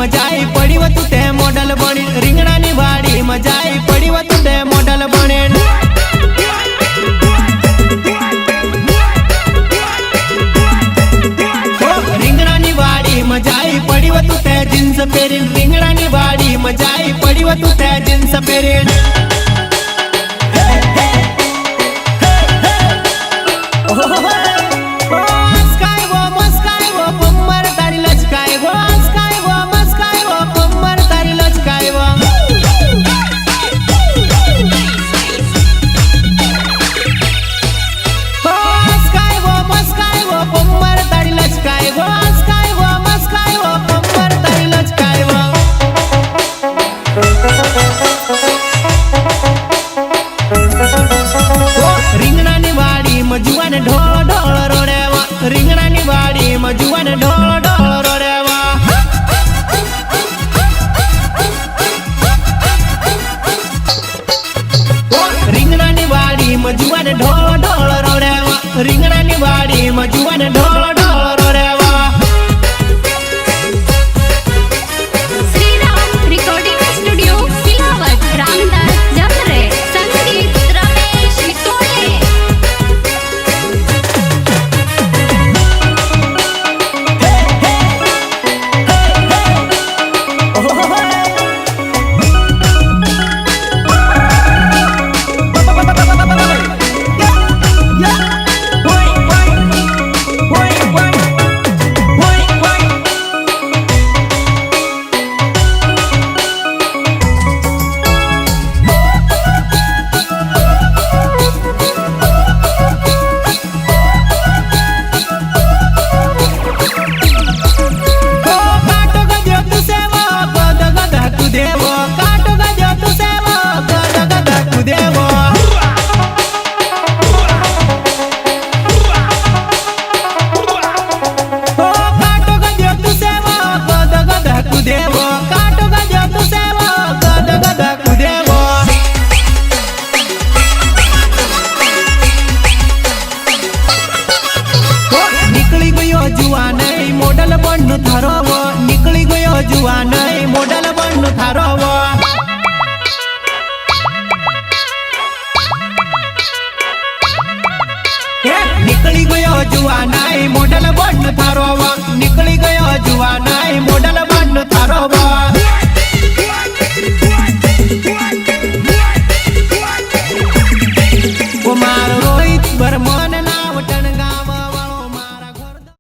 मजाई पड़ी वो तुते मॉडल बनी रिंगणा नी वाड़ी मजाई पड़ी वो तुते मॉडल बने रिंगणा नी वाड़ी मजाई पड़ी वो तुते जींस पहरी रिंगणा नी वाड़ी मजाई पड़ी वो तुते जींस पहरी जुआन ढोल ढोल रोड़ेवा रिंगणा नी वाड़ी में जुआन ढोल ढोल रोड़ेवा रिंगणा नी वाड़ी में जुआन ढोल ढोल रोड़ेवा रिंगणा नी वाड़ी में जुआन ढोल ढोल रोड़ेवा श्रीराम रिकॉर्डिंग स्टूडियो सिलावट रामदास जमरे संगीत रमेश विटोले मोडल बन्नु थारो वो निकली गयो जुआन मोडल बन्नु थारो वो निकली गयो जुआन मोडल